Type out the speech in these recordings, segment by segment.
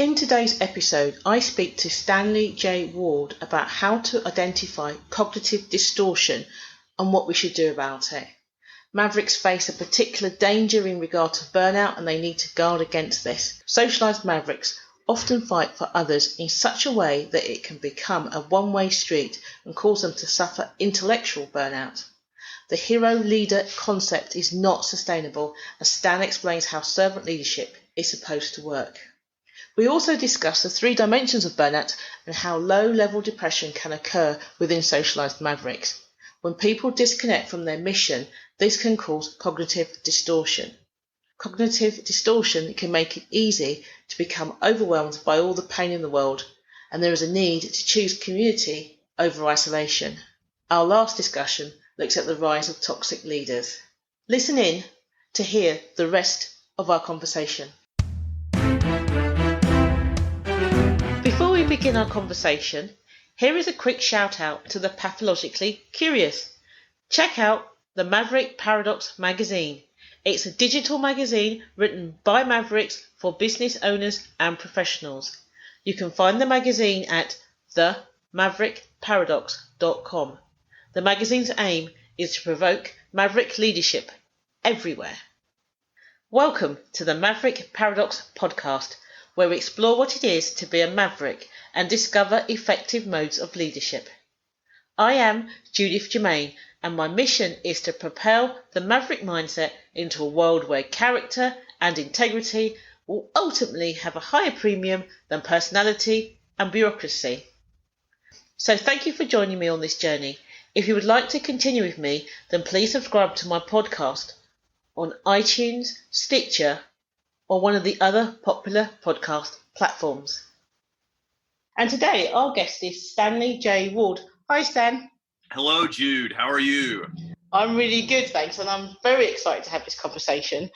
In today's episode, I speak to Stanley J Ward about how to identify cognitive distortion and what we should do about it. Mavericks face a particular danger in regard to burnout and they need to guard against this. Socialised Mavericks often fight for others in such a way that it can become a one-way street and cause them to suffer intellectual burnout. The hero-leader concept is not sustainable, as Stan explains how servant leadership is supposed to work. We also discuss the 3 dimensions of burnout and how low-level depression can occur within Socialised Mavericks. When people disconnect from their mission, this can cause cognitive distortion. Cognitive distortion can make it easy to become overwhelmed by all the pain in the world, and there is a need to choose community over isolation. Our last discussion looks at the rise of toxic leaders. Listen in to hear the rest of our conversation. Before we begin our conversation, here is a quick shout out to the pathologically curious. Check out the Maverick Paradox magazine. It's a digital magazine written by Mavericks for business owners and professionals. You can find the magazine at themaverickparadox.com. The magazine's aim is to provoke maverick leadership everywhere. Welcome to the Maverick Paradox podcast, where we explore what it is to be a maverick and discover effective modes of leadership. I am Judith Germain, and my mission is to propel the maverick mindset into a world where character and integrity will ultimately have a higher premium than personality and bureaucracy. So thank you for joining me on this journey. If you would like to continue with me, then please subscribe to my podcast on iTunes, Stitcher, or one of the other popular podcast platforms. And today our guest is Stanley J Ward. Hi Stan. Hello Jude, how are you? I'm really good, thanks, and I'm very excited to have this conversation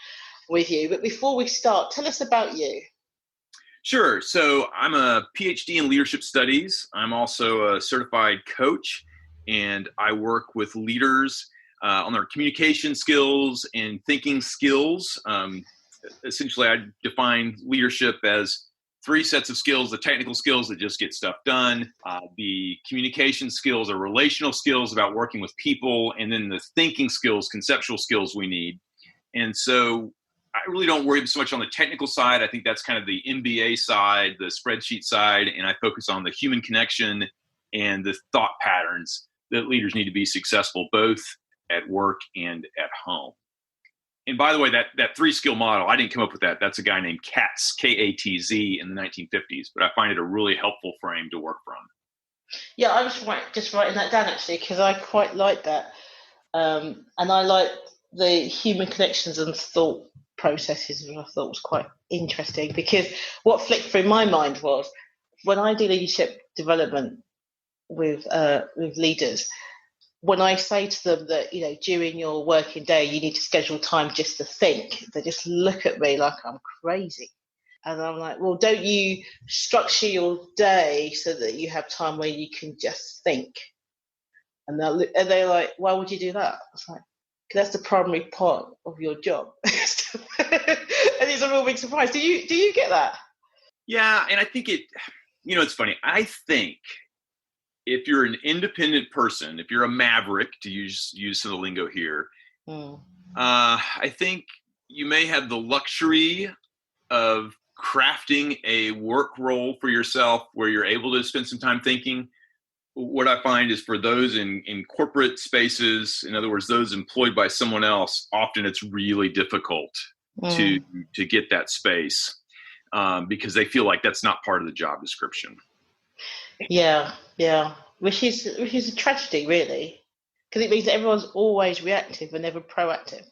with you. But before we start, tell us about you. Sure, so I'm a PhD in leadership studies. I'm also a certified coach, and I work with leaders on their communication skills and thinking skills. Essentially, I define leadership as 3 sets of skills: the technical skills that just get stuff done, the communication skills or relational skills about working with people, and then the thinking skills, conceptual skills we need. And so I really don't worry so much on the technical side. I think that's kind of the MBA side, the spreadsheet side, and I focus on the human connection and the thought patterns that leaders need to be successful, both at work and at home. And by the way, that 3-skill model, I didn't come up with that. That's a guy named Katz, K-A-T-Z, in the 1950s. But I find it a really helpful frame to work from. Yeah, I was just writing that down, actually, because I quite like that. And I like the human connections and thought processes, which I thought was quite interesting. Because what flicked through my mind was, when I do leadership development with leaders, when I say to them that, during your working day, you need to schedule time just to think, they just look at me like I'm crazy. And I'm like, well, don't you structure your day so that you have time where you can just think? And they're like, why would you do that? I was like, because that's the primary part of your job. And it's a real big surprise. Do you get that? Yeah, and I think it's funny. I think if you're an independent person, if you're a maverick, to use some of the lingo here, I think you may have the luxury of crafting a work role for yourself where you're able to spend some time thinking. What I find is for those in corporate spaces, in other words, those employed by someone else, often it's really difficult to get that space because they feel like that's not part of the job description. Yeah, which is a tragedy, really, because it means that everyone's always reactive and never proactive.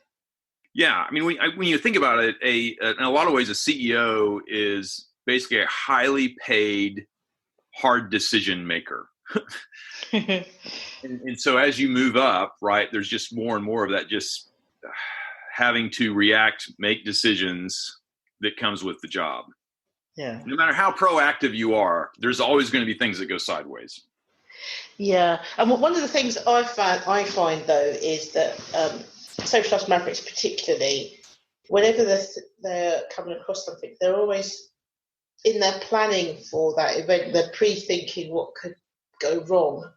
Yeah, I mean, when you think about it, in a lot of ways, a CEO is basically a highly paid, hard decision maker. and so as you move up, right, there's just more and more of that just having to react, make decisions that comes with the job. Yeah. No matter how proactive you are, there's always going to be things that go sideways. Yeah, and one of the things I find though is that Socialised Mavericks, particularly, whenever they're coming across something, they're always in their planning for that event, they're pre-thinking what could go wrong.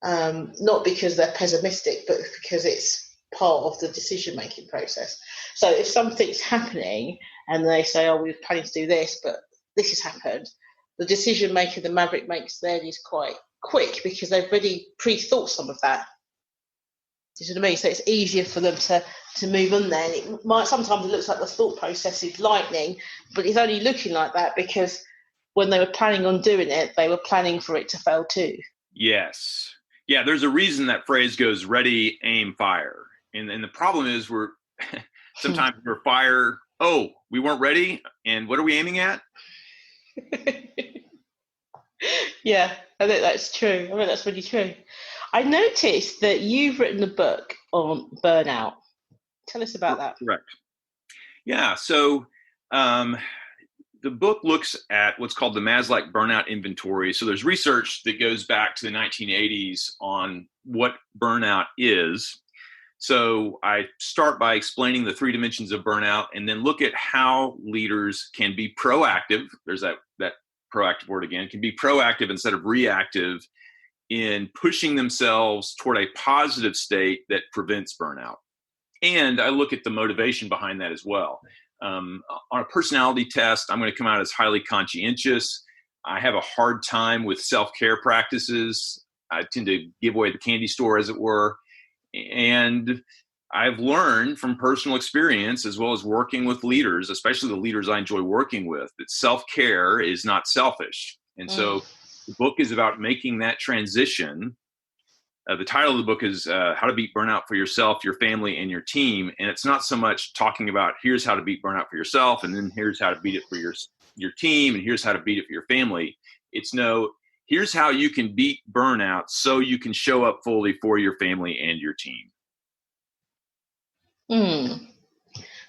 Not because they're pessimistic, but because it's part of the decision-making process. So if something's happening and they say, oh, we were planning to do this, but this has happened, the decision maker the Maverick makes then is quite quick because they've already pre-thought some of that. Do you know what I mean? So it's easier for them to move on then. It might sometimes it looks like the thought process is lightning, but it's only looking like that because when they were planning on doing it, they were planning for it to fail too. Yes. Yeah, there's a reason that phrase goes ready, aim, fire. And the problem is sometimes we're fire, oh, we weren't ready, and what are we aiming at? Yeah, I think that's true. I think that's really true. I noticed that you've written a book on burnout. Tell us about that. Correct. Yeah, so the book looks at what's called the Maslow burnout inventory. So there's research that goes back to the 1980s on what burnout is. So I start by explaining the 3 dimensions of burnout and then look at how leaders can be proactive. There's that proactive word again, can be proactive instead of reactive in pushing themselves toward a positive state that prevents burnout. And I look at the motivation behind that as well. On a personality test, I'm going to come out as highly conscientious. I have a hard time with self-care practices. I tend to give away the candy store, as it were. And I've learned from personal experience, as well as working with leaders, especially the leaders I enjoy working with, that self-care is not selfish. And so the book is about making that transition. The title of the book is How to Beat Burnout for Yourself, Your Family, and Your Team. And it's not so much talking about here's how to beat burnout for yourself, and then here's how to beat it for your team, and here's how to beat it for your family. It's here's how you can beat burnout so you can show up fully for your family and your team.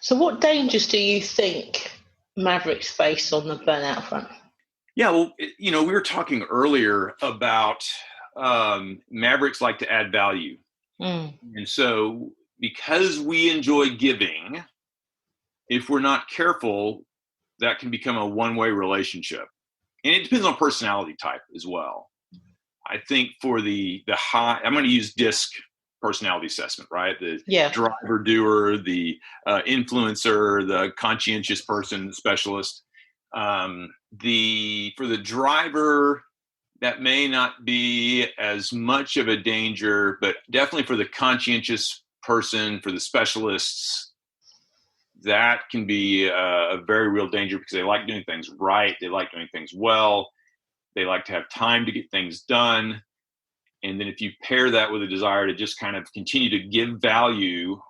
So what dangers do you think Mavericks face on the burnout front? Yeah, well, we were talking earlier about Mavericks like to add value. And so because we enjoy giving, if we're not careful, that can become a one-way relationship. And it depends on personality type as well. I think for the high, I'm going to use DISC personality assessment, right? The driver doer, the influencer, the conscientious person, specialist. For the driver, that may not be as much of a danger, but definitely for the conscientious person, for the specialists, that can be a very real danger because they like doing things right. They like doing things well. They like to have time to get things done. And then if you pair that with a desire to just kind of continue to give value,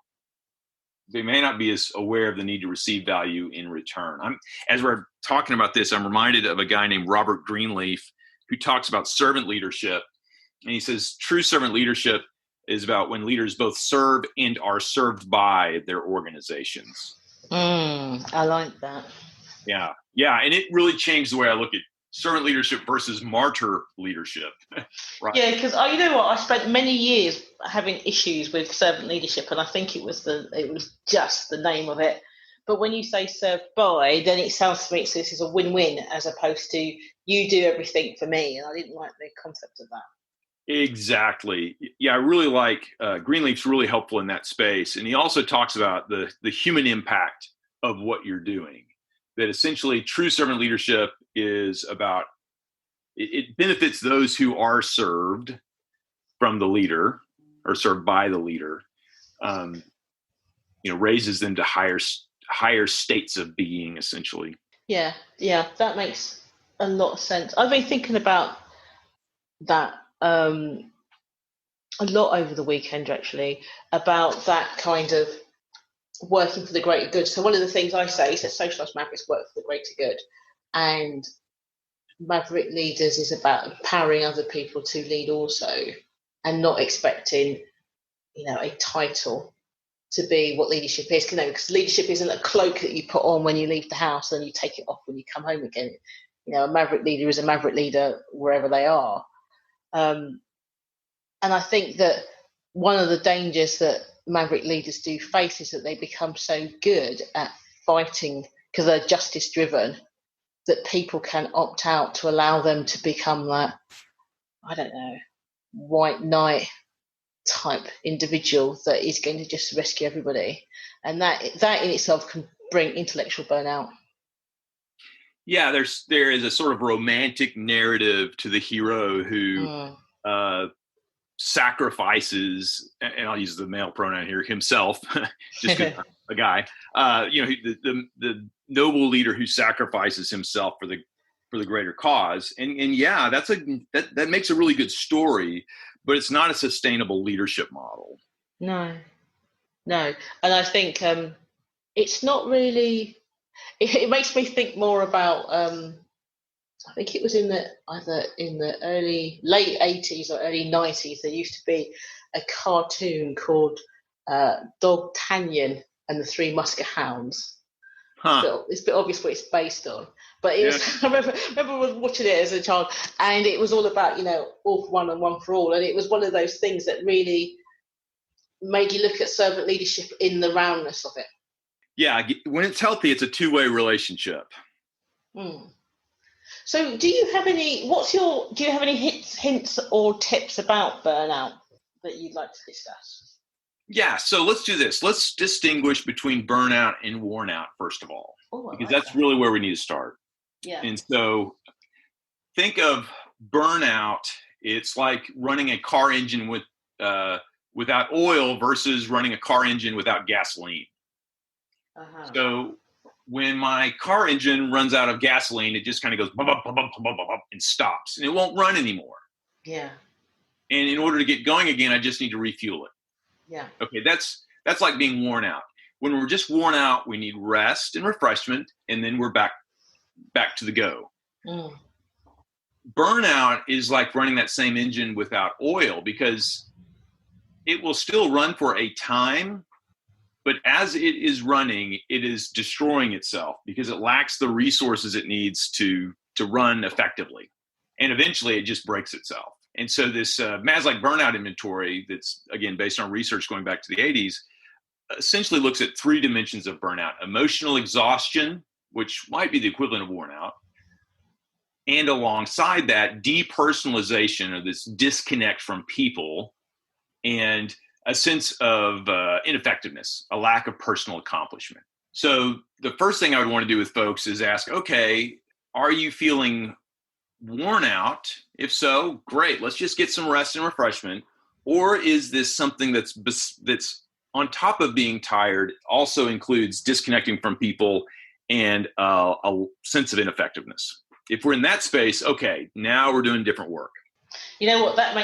they may not be as aware of the need to receive value in return. As we're talking about this, I'm reminded of a guy named Robert Greenleaf who talks about servant leadership. And he says, true servant leadership is about when leaders both serve and are served by their organizations. I like that. Yeah. And it really changed the way I look at servant leadership versus martyr leadership. Right. Yeah, because you know what? I spent many years having issues with servant leadership, and I think it was just the name of it. But when you say served by, then it sounds to me so this is a win-win as opposed to you do everything for me, and I didn't like the concept of that. Exactly. Yeah, I really like Greenleaf's really helpful in that space. And he also talks about the human impact of what you're doing. That essentially true servant leadership is about, it benefits those who are served from the leader or served by the leader, raises them to higher states of being, essentially. Yeah, that makes a lot of sense. I've been thinking about that a lot over the weekend, actually, about that kind of working for the greater good. So one of the things I say is that Socialised Mavericks work for the greater good, and Maverick Leaders is about empowering other people to lead also, and not expecting, a title to be what leadership is. Because leadership isn't a cloak that you put on when you leave the house and you take it off when you come home again. A Maverick leader is a Maverick leader wherever they are. And I think that one of the dangers that Maverick leaders do face is that they become so good at fighting because they're justice driven that people can opt out to allow them to become that, I don't know, white knight type individual that is going to just rescue everybody. And that in itself can bring intellectual burnout. Yeah, there is a sort of romantic narrative to the hero who sacrifices, and I'll use the male pronoun here, himself, just because a guy. The noble leader who sacrifices himself for the greater cause, and yeah, that makes a really good story, but it's not a sustainable leadership model. No, and I think it's not really. It makes me think more about. I think it was either in the late 80s or early 90s. There used to be a cartoon called D'Artagnan and the Three Muskehounds. Huh. It's a bit obvious what it's based on, but it was. I remember watching it as a child, and it was all about all for one and one for all, and it was one of those things that really made you look at servant leadership in the roundness of it. Yeah, when it's healthy, it's a two-way relationship. So do you have any hints or tips about burnout that you'd like to discuss? Yeah, so let's do this. Let's distinguish between burnout and worn out, first of all, because that's really where we need to start. Yeah. And so think of burnout. It's like running a car engine without oil versus running a car engine without gasoline. So when my car engine runs out of gasoline, it just kind of goes bum, bum, bum, bum, bum, bum, bum, and stops, and it won't run anymore. Yeah. And in order to get going again, I just need to refuel it. Yeah. Okay, that's like being worn out. When we're just worn out, we need rest and refreshment, and then we're back to the go. Burnout is like running that same engine without oil, because it will still run for a time, but as it is running, it is destroying itself because it lacks the resources it needs to run effectively. And eventually it just breaks itself. And so this Maslow burnout inventory that's, again, based on research going back to the 80s, essentially looks at three dimensions of burnout: emotional exhaustion, which might be the equivalent of worn out, and alongside that, depersonalization, or this disconnect from people, and a sense of ineffectiveness, a lack of personal accomplishment. So the first thing I would want to do with folks is ask, okay, are you feeling worn out? If so, great, let's just get some rest and refreshment. Or is this something that's on top of being tired, also includes disconnecting from people and a sense of ineffectiveness? If we're in that space, okay, now we're doing different work. You know what, that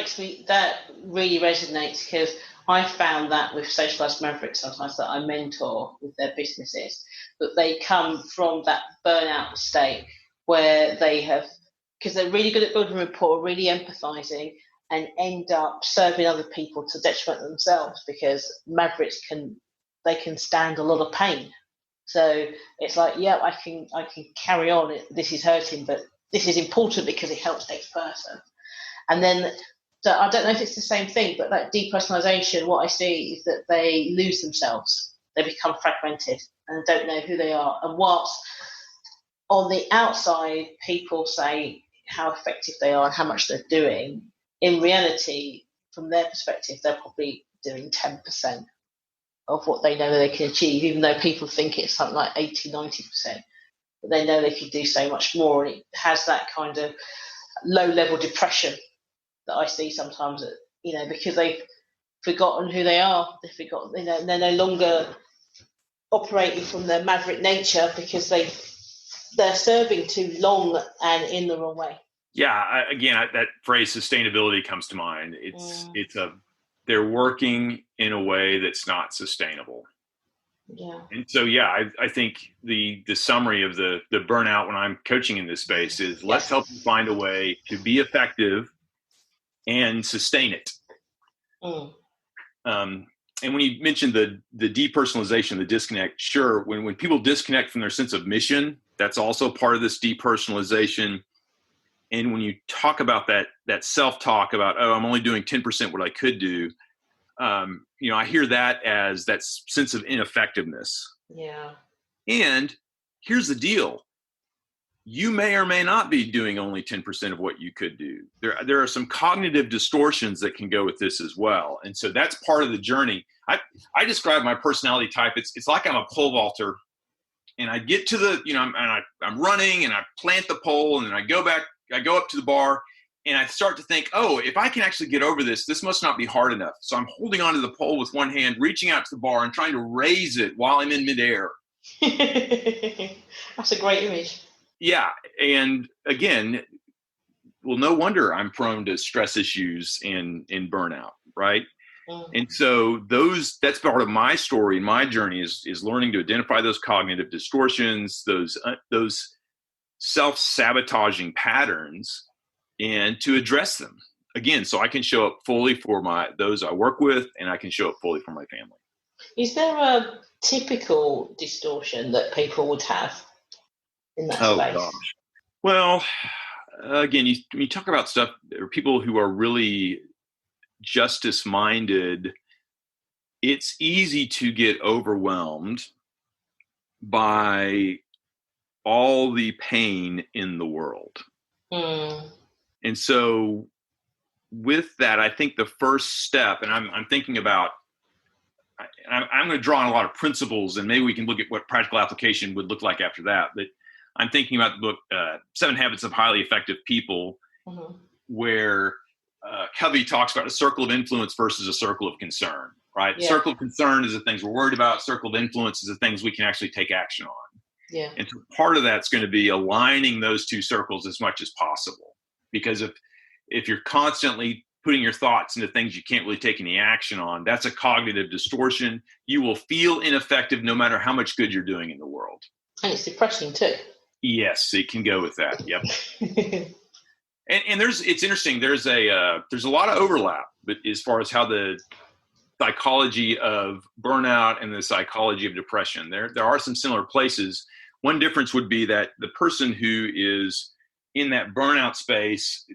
really resonates, because I found that with Socialised Mavericks sometimes that I mentor with their businesses, that they come from that burnout state where they have, because they're really good at building rapport, really empathizing, and end up serving other people to detriment themselves, because Mavericks can stand a lot of pain. So it's like, yeah, I can carry on. This is hurting, but this is important because it helps the next person. And then, so I don't know if it's the same thing, but that depersonalization, what I see is that they lose themselves. They become fragmented and don't know who they are. And whilst on the outside, people say how effective they are and how much they're doing, in reality, from their perspective, they're probably doing 10% of what they know that they can achieve, even though people think it's something like 80, 90%. But they know they can do so much more. And it has that kind of low-level depression that I see sometimes, because they've forgotten who they are. They've forgotten, they're no longer operating from their maverick nature because they're serving too long and in the wrong way. Yeah, that phrase sustainability comes to mind. They're working in a way that's not sustainable. Yeah. And so, I think the summary of the burnout when I'm coaching in this space is let's help you find a way to be effective and sustain it. And when you mentioned the depersonalization, the disconnect, sure, when people disconnect from their sense of mission, that's also part of this depersonalization. And when you talk about that self-talk about, oh, I'm only doing 10% what I could do, I hear that as that sense of ineffectiveness. Yeah. And here's the deal. you may or may not be doing only 10% of what you could do. There are some cognitive distortions that can go with this as well. And so that's part of the journey. I describe my personality type. It's like I'm a pole vaulter, and I get to the, I'm running and I plant the pole, and then I go up to the bar, and I start to think, oh, if I can actually get over this, this must not be hard enough. So I'm holding onto the pole with one hand, reaching out to the bar and trying to raise it while I'm in midair. That's a great image. Yeah. And again, well, no wonder I'm prone to stress issues and burnout, right? And so that's part of my story and my journey is learning to identify those cognitive distortions, those self-sabotaging patterns, and to address them again, so I can show up fully for those I work with, and I can show up fully for my family. Is there a typical distortion that people would have in that space? Gosh. Well, again, you talk about stuff, or people who are really justice-minded, it's easy to get overwhelmed by all the pain in the world. And so with that, I think the first step, and I'm thinking about, I'm going to draw on a lot of principles, and maybe we can look at what practical application would look like after that. But I'm thinking about the book, 7 Habits of Highly Effective People, where Covey talks about a circle of influence versus a circle of concern, right? Yeah. Circle of concern is the things we're worried about. Circle of influence is the things we can actually take action on. Yeah. And so part of that's going to be aligning those two circles as much as possible. Because if you're constantly putting your thoughts into things you can't really take any action on, that's a cognitive distortion. You will feel ineffective no matter how much good you're doing in the world. And it's depressing too. Yes, it can go with that. Yep. and it's interesting. There's a lot of overlap, but as far as how the psychology of burnout and the psychology of depression, there are some similar places. One difference would be that the person who is in that burnout space,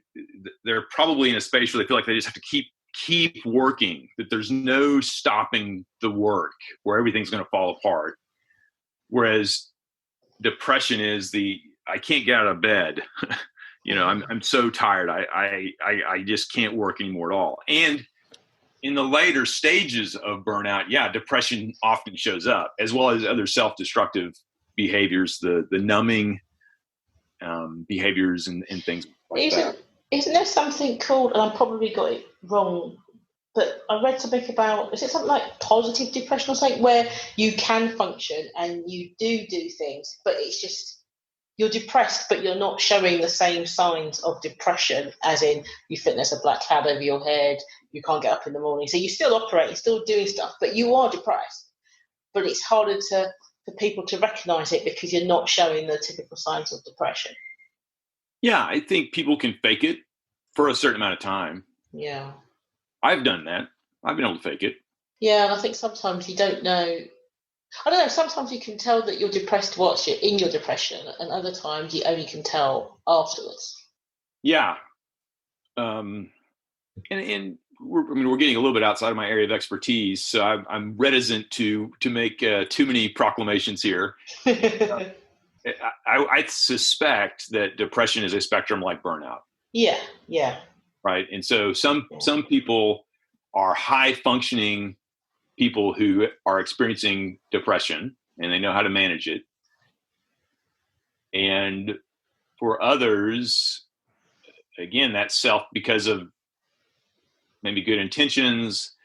they're probably in a space where they feel like they just have to keep working, that there's no stopping the work, where everything's going to fall apart. Whereas depression is I can't get out of bed. I'm so tired. I just can't work anymore at all. And in the later stages of burnout, depression often shows up, as well as other self-destructive behaviors, the numbing behaviors and things like that. Isn't there something called, and I probably got it wrong, but I read something about, is it something like positive depression or something, where you can function and you do things, but it's just, you're depressed, but you're not showing the same signs of depression, as in you think there's a black cloud over your head, you can't get up in the morning. So you still operate, you're still doing stuff, but you are depressed. But it's harder for people to recognize it because you're not showing the typical signs of depression. Yeah, I think people can fake it for a certain amount of time. Yeah. I've done that. I've been able to fake it. Yeah, and I think sometimes you don't know. I don't know, sometimes you can tell that you're depressed whilst you're in your depression, and other times you only can tell afterwards. Yeah. And we're getting a little bit outside of my area of expertise, so I'm reticent to make too many proclamations here. I suspect that depression is a spectrum like burnout. Yeah. Right, and so some people are high functioning people who are experiencing depression, and they know how to manage it. And for others, again, that's because of maybe good intentions,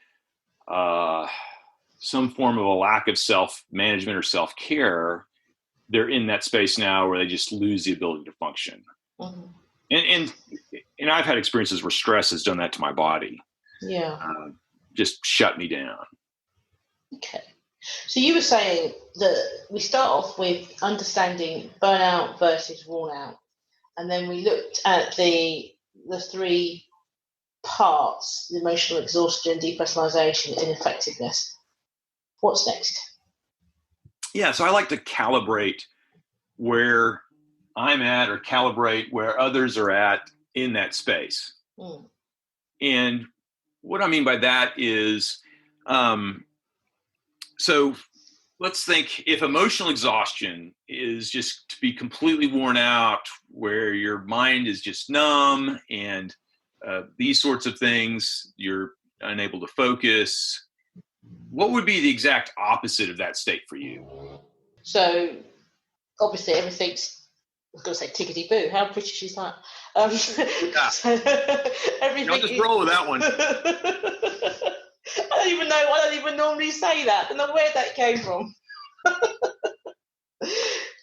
some form of a lack of self-management or self-care, they're in that space now where they just lose the ability to function. Mm-hmm. And I've had experiences where stress has done that to my body. Yeah. Just shut me down. Okay. So you were saying that we start off with understanding burnout versus worn out. And then we looked at the 3 parts: the emotional exhaustion, depersonalization, ineffectiveness. What's next? Yeah, so I like to calibrate where I'm at, or calibrate where others are at in that space. And what I mean by that is, so let's think if emotional exhaustion is just to be completely worn out, where your mind is just numb and these sorts of things, you're unable to focus. What would be the exact opposite of that state for you? So obviously everything's, I was going to say tickety-boo. How British is that? Yeah. So everything. I'll just roll with that one. I don't even normally say that. I don't know where that came from.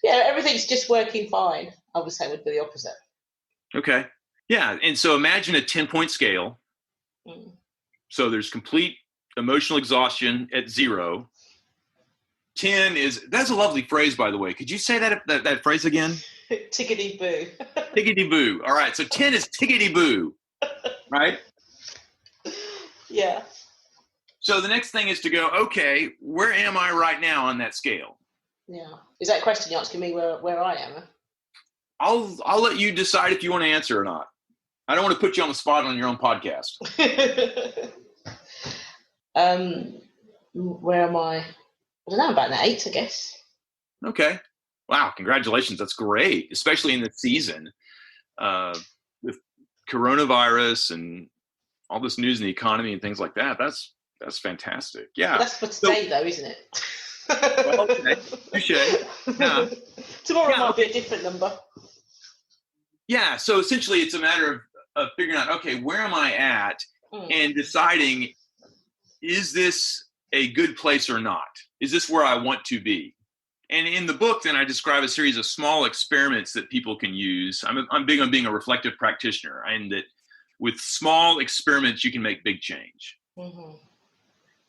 Yeah, everything's just working fine. I would say would be the opposite. Okay. Yeah. And so imagine a 10-point scale. Mm. So there's complete emotional exhaustion at 0. 10 is, that's a lovely phrase, by the way. Could you say that phrase again? Tickety-boo. Tickety-boo. All right. So 10 is tickety-boo, right? Yeah. So the next thing is to go, okay, where am I right now on that scale? Yeah. Is that a question you're asking me where I am? I'll let you decide if you want to answer or not. I don't want to put you on the spot on your own podcast. Where am I? I don't know, about an 8, I guess. Okay. Wow. Congratulations. That's great, especially in the season with coronavirus and all this news in the economy and things like that. That's fantastic. Yeah. That's for today, though, isn't it? Well, okay. Touché. Yeah. Tomorrow might be a different number. Yeah. So essentially, it's a matter of figuring out, okay, where am I at, and deciding, is this a good place or not? Is this where I want to be? And in the book, then I describe a series of small experiments that people can use. I'm big on being a reflective practitioner, and that with small experiments, you can make big change. Mm-hmm.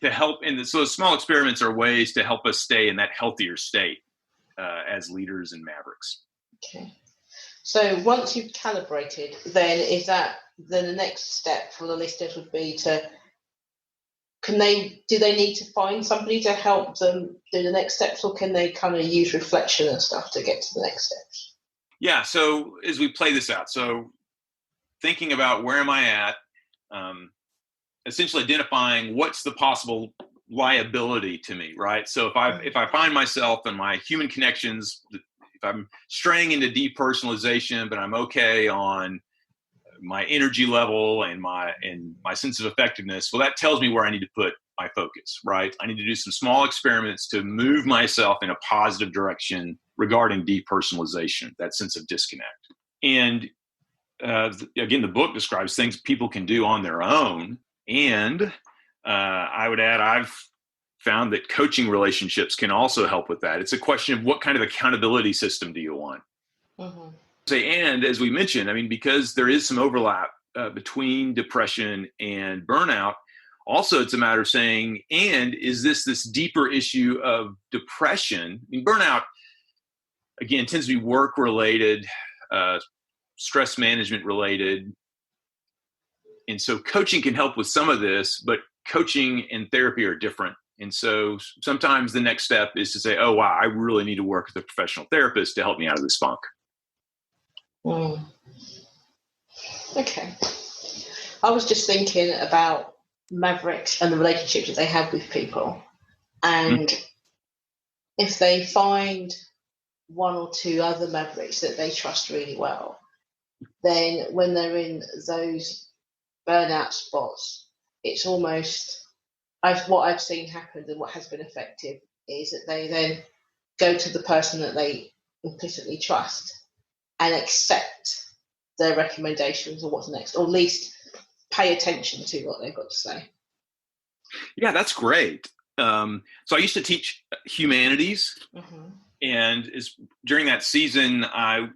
To help, and so small experiments are ways to help us stay in that healthier state as leaders and mavericks. Okay. So once you've calibrated, then the next step for the listeners would be do they need to find somebody to help them do the next steps, or can they kind of use reflection and stuff to get to the next steps? Yeah. So as we play this out, so thinking about where am I at, essentially identifying what's the possible liability to me, right? So if I find myself in my human connections, if I'm straying into depersonalization, but I'm okay on my energy level and my sense of effectiveness, well, that tells me where I need to put my focus, right? I need to do some small experiments to move myself in a positive direction regarding depersonalization, that sense of disconnect. And again, the book describes things people can do on their own. And I would add, I've found that coaching relationships can also help with that. It's a question of what kind of accountability system do you want? Mm-hmm. And as we mentioned, I mean, because there is some overlap between depression and burnout, also it's a matter of saying, and is this deeper issue of depression? I mean, burnout, again, tends to be work-related, stress management related. And so coaching can help with some of this, but coaching and therapy are different. And so sometimes the next step is to say, oh, wow, I really need to work with a professional therapist to help me out of this funk. Mm. Okay. I was just thinking about mavericks and the relationships that they have with people. And if they find one or two other mavericks that they trust really well, then when they're in those burnout spots, it's almost, what I've seen happen and what has been effective is that they then go to the person that they implicitly trust and accept their recommendations or what's next, or at least pay attention to what they've got to say. Yeah, that's great. So I used to teach humanities, and during that season, I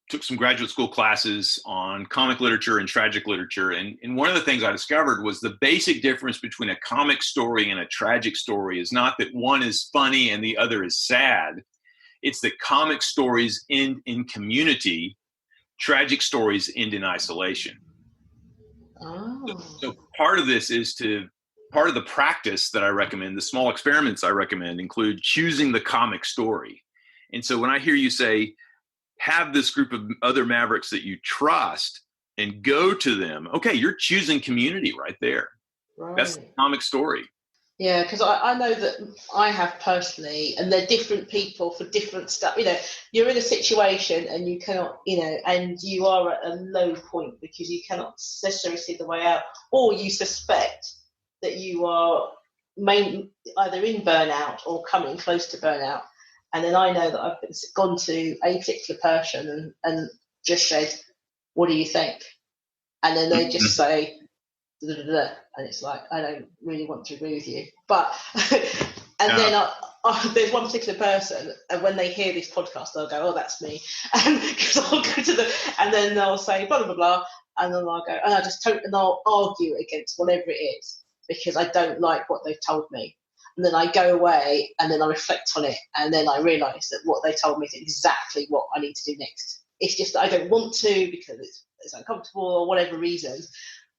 took some graduate school classes on comic literature and tragic literature. And one of the things I discovered was the basic difference between a comic story and a tragic story is not that one is funny and the other is sad. It's that comic stories end in community, tragic stories end in isolation. Oh. So part of this part of the practice that I recommend, the small experiments I recommend, include choosing the comic story. And so when I hear you say, have this group of other mavericks that you trust and go to them, okay, you're choosing community right there. Right. That's the comic story. Yeah, because I know that I have personally, and they're different people for different stuff. You're in a situation and you cannot, and you are at a low point because you cannot necessarily see the way out, or you suspect that you are either in burnout or coming close to burnout. And then I know that I've gone to a particular person and just said, "What do you think?" And then they just say, and it's like, I don't really want to agree with you, but then there's one particular person, and when they hear this podcast they'll go, "Oh, that's me," because I'll go to and then they'll say blah blah blah, and then I'll go, and I'll argue against whatever it is because I don't like what they've told me, and then I go away and then I reflect on it, and then I realise that what they told me is exactly what I need to do next. It's just that I don't want to because it's uncomfortable or whatever reasons.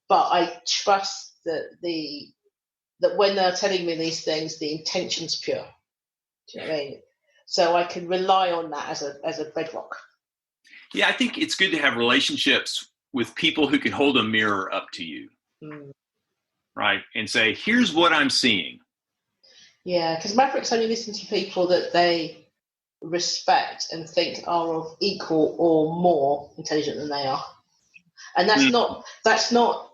But I trust that when they're telling me these things, the intention's pure. Do you know what I mean? So I can rely on that as a bedrock. Yeah, I think it's good to have relationships with people who can hold a mirror up to you, right? And say, "Here's what I'm seeing." Yeah, because Mavericks only listen to people that they respect and think are of equal or more intelligent than they are, and that's not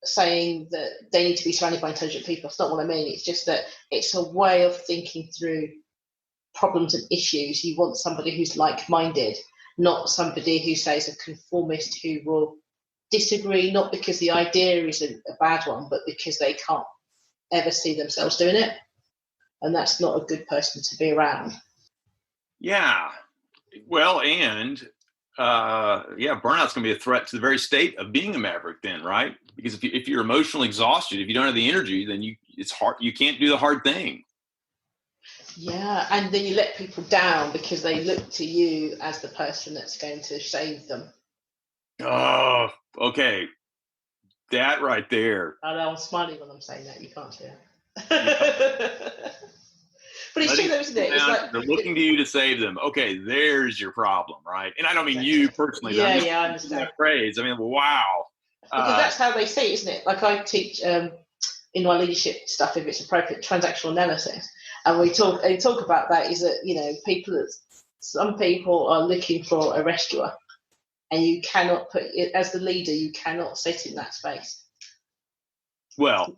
saying that they need to be surrounded by intelligent people. That's not what I mean. It's just that it's a way of thinking through problems and issues. You want somebody who's like-minded, not somebody who says a conformist who will disagree, not because the idea is a bad one, but because they can't ever see themselves doing it. And that's not a good person to be around. Yeah. Well, and burnout's going to be a threat to the very state of being a maverick then, right? Because if you're emotionally exhausted, if you don't have the energy, then it's hard. You can't do the hard thing. Yeah, and then you let people down because they look to you as the person that's going to save them. Oh, okay. That right there. I know, I'm smiling when I'm saying that. You can't see it. But it's true, though, isn't it? It's like, they're looking to you to save them. Okay, there's your problem, right? And I don't mean you personally. Yeah, I understand. That phrase. I mean, wow. Because that's how they see it, isn't it? Like I teach in my leadership stuff, if it's appropriate, transactional analysis, and we talk about that. Is that some people are looking for a rescuer, and you cannot put it as the leader. You cannot sit in that space. Well.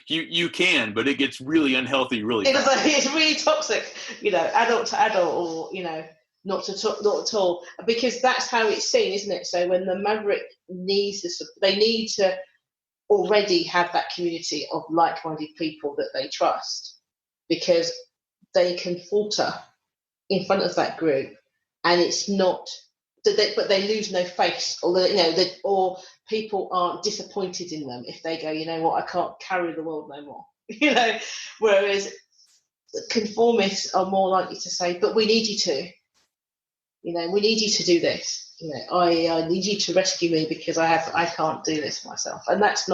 You can, but it gets really unhealthy really fast. It's really toxic, adult to adult, or not at all, because that's how it's seen, isn't it? So when the maverick they need to already have that community of like-minded people that they trust, because they can falter in front of that group, and it's not. But they lose no face, or people aren't disappointed in them if they go, "You know what, I can't carry the world no more." Whereas conformists are more likely to say, "But we need you to. We need you to do this. I need you to rescue me because I can't do this myself." And that's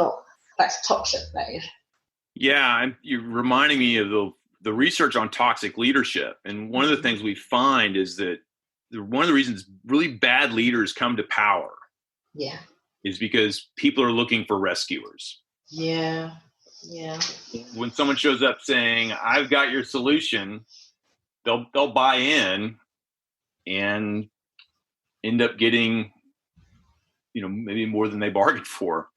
toxic. That is. Yeah, you're reminding me of the research on toxic leadership, and one of the things we find is that one of the reasons really bad leaders come to power is because people are looking for rescuers. Yeah. When someone shows up saying, "I've got your solution," they'll buy in and end up getting, maybe more than they bargained for.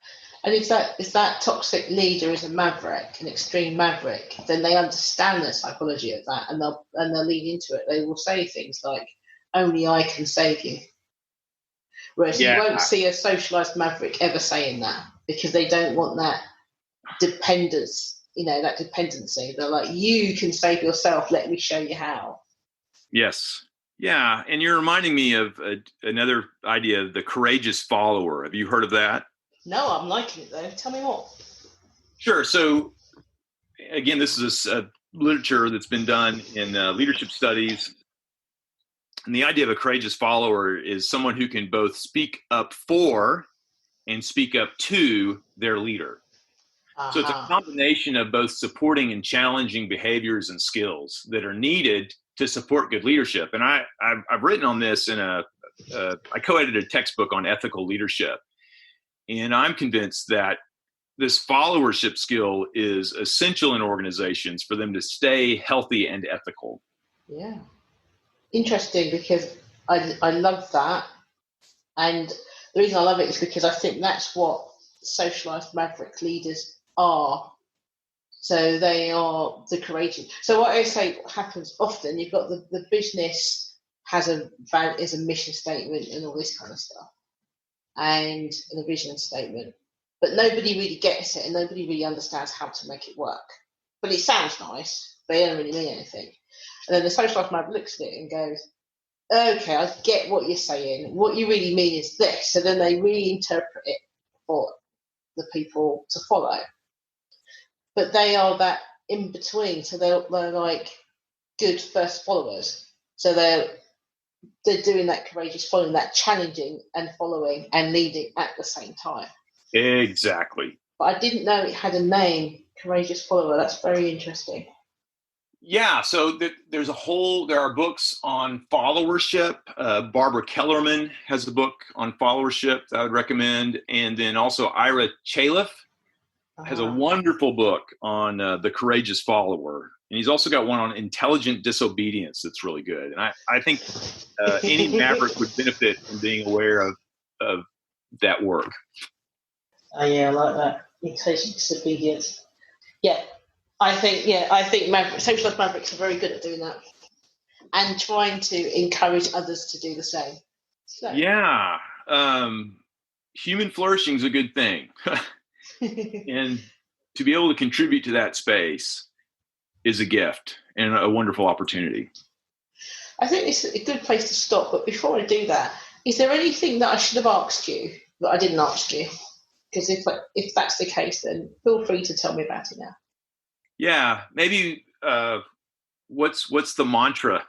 And if that toxic leader is a maverick, an extreme maverick, then they understand the psychology of that, and they'll lean into it. They will say things like, "Only I can save you." Whereas you won't see a socialized maverick ever saying that, because they don't want that dependence, that dependency. They're like, "You can save yourself. Let me show you how." Yes. Yeah. And you're reminding me of another idea, the courageous follower. Have you heard of that? No, I'm liking it though. Tell me more. Sure. So again, this is literature that's been done in leadership studies. And the idea of a courageous follower is someone who can both speak up for and speak up to their leader. So it's a combination of both supporting and challenging behaviors and skills that are needed to support good leadership. And I've written on this I co-edited a textbook on ethical leadership. And I'm convinced that this followership skill is essential in organizations for them to stay healthy and ethical. Yeah. Interesting, because I love that. And the reason I love it is because I think that's what socialized maverick leaders are. So they are the courageous. So what I say happens often, you've got the business is a mission statement and all this kind of stuff, and a vision statement. But nobody really gets it and nobody really understands how to make it work. But it sounds nice, but it doesn't really mean anything. And then the socialized maverick looks at it and goes, okay, I get what you're saying. What you really mean is this. So then they reinterpret it for the people to follow. But they are that in between. So they're like good first followers. So they're doing that courageous following, that challenging and following and leading at the same time. Exactly. But I didn't know it had a name, courageous follower. That's very interesting. Yeah, so there are books on followership. Barbara Kellerman has a book on followership that I would recommend. And then also Ira Chaleff has a wonderful book on the courageous follower. And he's also got one on intelligent disobedience that's really good. And I think any maverick would benefit from being aware of that work. Yeah, I like that. Intelligent disobedience. Yeah. I think socialized mavericks are very good at doing that and trying to encourage others to do the same. So. Yeah. Human flourishing is a good thing. And to be able to contribute to that space is a gift and a wonderful opportunity. I think it's a good place to stop. But before I do that, is there anything that I should have asked you that I didn't ask you? Because if that's the case, then feel free to tell me about it now. Yeah, maybe what's the mantra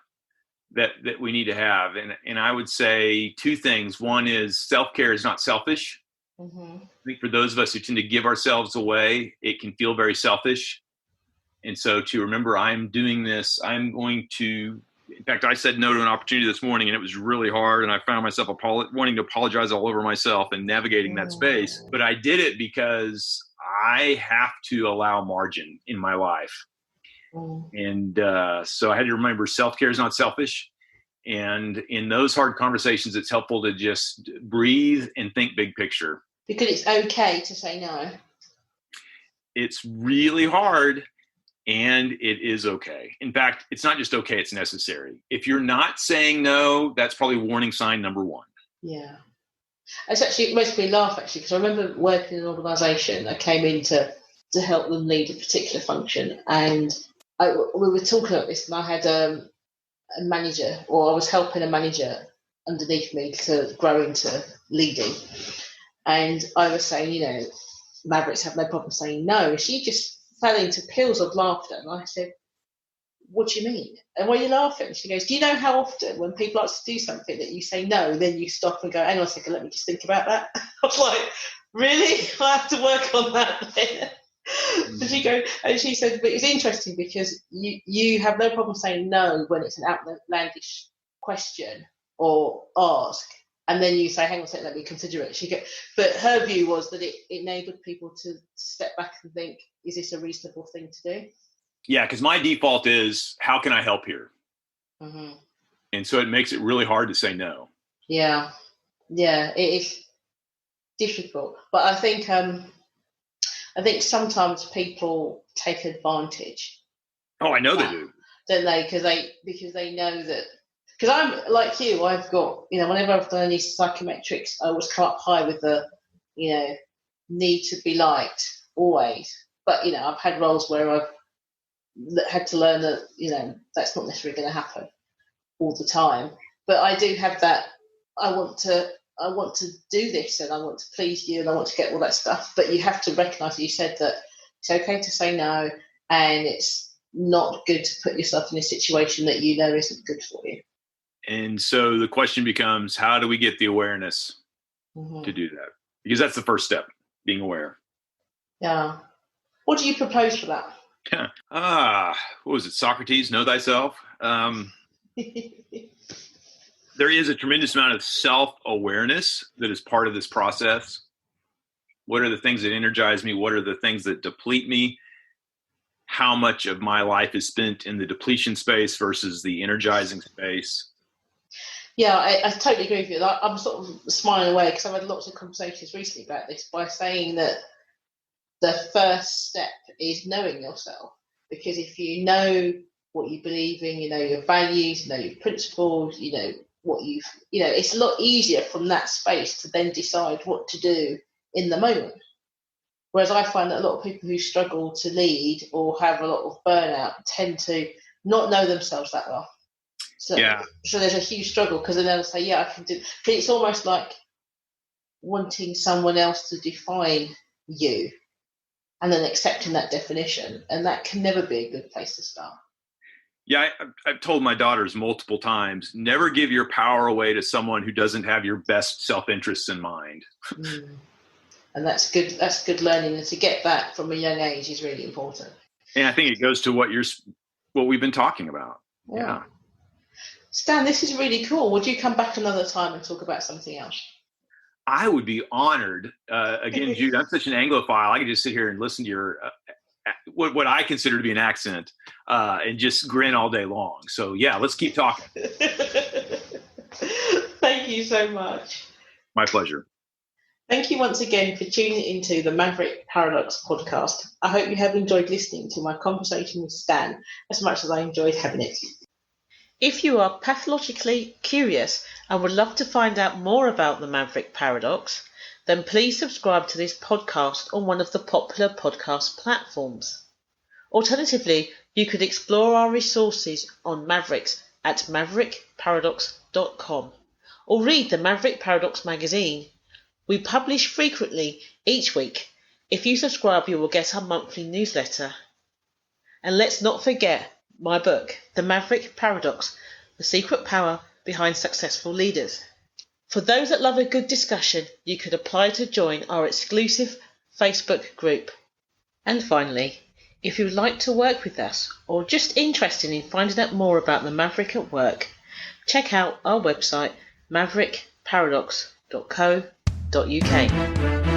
that we need to have? And I would say two things. One is self-care is not selfish. Mm-hmm. I think for those of us who tend to give ourselves away, it can feel very selfish. And so to remember, I'm doing this, in fact, I said no to an opportunity this morning and it was really hard. And I found myself wanting to apologize all over myself and navigating that space. But I did it because I have to allow margin in my life. And so I had to remember self-care is not selfish. And in those hard conversations, it's helpful to just breathe and think big picture. Because it's okay to say no. It's really hard. And it is okay. In fact, it's not just okay, it's necessary. If you're not saying no, that's probably warning sign number one. Yeah. It makes me laugh, actually, because I remember working in an organisation. I came in to help them lead a particular function. And we were talking about this, and I had a manager, or I was helping a manager underneath me to grow into leading. And I was saying, Mavericks have no problem saying no. And she just fell into peals of laughter, and I said, what do you mean? And why are you laughing? She goes, do you know how often when people ask to do something that you say no, then you stop and go, hang on a second, let me just think about that? I was like, really? I have to work on that then. And she said, but it's interesting because you have no problem saying no when it's an outlandish question or ask, and then you say, hang on a second, let me consider it. But her view was that it enabled people to step back and think, is this a reasonable thing to do? Yeah, because my default is, how can I help here? Mm-hmm. And so it makes it really hard to say no. Yeah, it is difficult. But I think sometimes people take advantage. Oh, I know they do. Don't they? Because they know that. Because I'm like you, I've got, whenever I've done any psychometrics, I always come up high with the, need to be liked, always. But, I've had roles where I've had to learn that, that's not necessarily going to happen all the time. But I do have that, I want to do this and I want to please you and I want to get all that stuff. But you have to recognise, you said that it's okay to say no, and it's not good to put yourself in a situation that isn't good for you. And so the question becomes, how do we get the awareness to do that? Because that's the first step, being aware. Yeah. What do you propose for that? What was it? Socrates, know thyself. There is a tremendous amount of self-awareness that is part of this process. What are the things that energize me? What are the things that deplete me? How much of my life is spent in the depletion space versus the energizing space? Yeah, I totally agree with you. I'm sort of smiling away because I've had lots of conversations recently about this by saying that the first step is knowing yourself. Because if you know what you believe in, you know your values, you know your principles, you know what it's a lot easier from that space to then decide what to do in the moment. Whereas I find that a lot of people who struggle to lead or have a lot of burnout tend to not know themselves that well. So there's a huge struggle because then they'll say, yeah, I can do. Because it's almost like wanting someone else to define you and then accepting that definition. And that can never be a good place to start. Yeah, I've told my daughters multiple times, never give your power away to someone who doesn't have your best self-interests in mind. And that's good. That's good learning. And to get that from a young age is really important. And I think it goes to what we've been talking about. Yeah. Stan, this is really cool. Would you come back another time and talk about something else? I would be honored. Again, Jude, I'm such an Anglophile. I could just sit here and listen to your what I consider to be an accent and just grin all day long. So, yeah, let's keep talking. Thank you so much. My pleasure. Thank you once again for tuning into the Maverick Paradox podcast. I hope you have enjoyed listening to my conversation with Stan as much as I enjoyed having it. If you are pathologically curious and would love to find out more about the Maverick Paradox, then please subscribe to this podcast on one of the popular podcast platforms. Alternatively, you could explore our resources on Mavericks at maverickparadox.com or read the Maverick Paradox magazine. We publish frequently each week. If you subscribe, you will get our monthly newsletter. And let's not forget my book, The Maverick Paradox, The Secret Power Behind Successful Leaders. For those that love a good discussion, you could apply to join our exclusive Facebook group. And finally, if you would like to work with us or just interested in finding out more about the Maverick at work, check out our website maverickparadox.co.uk.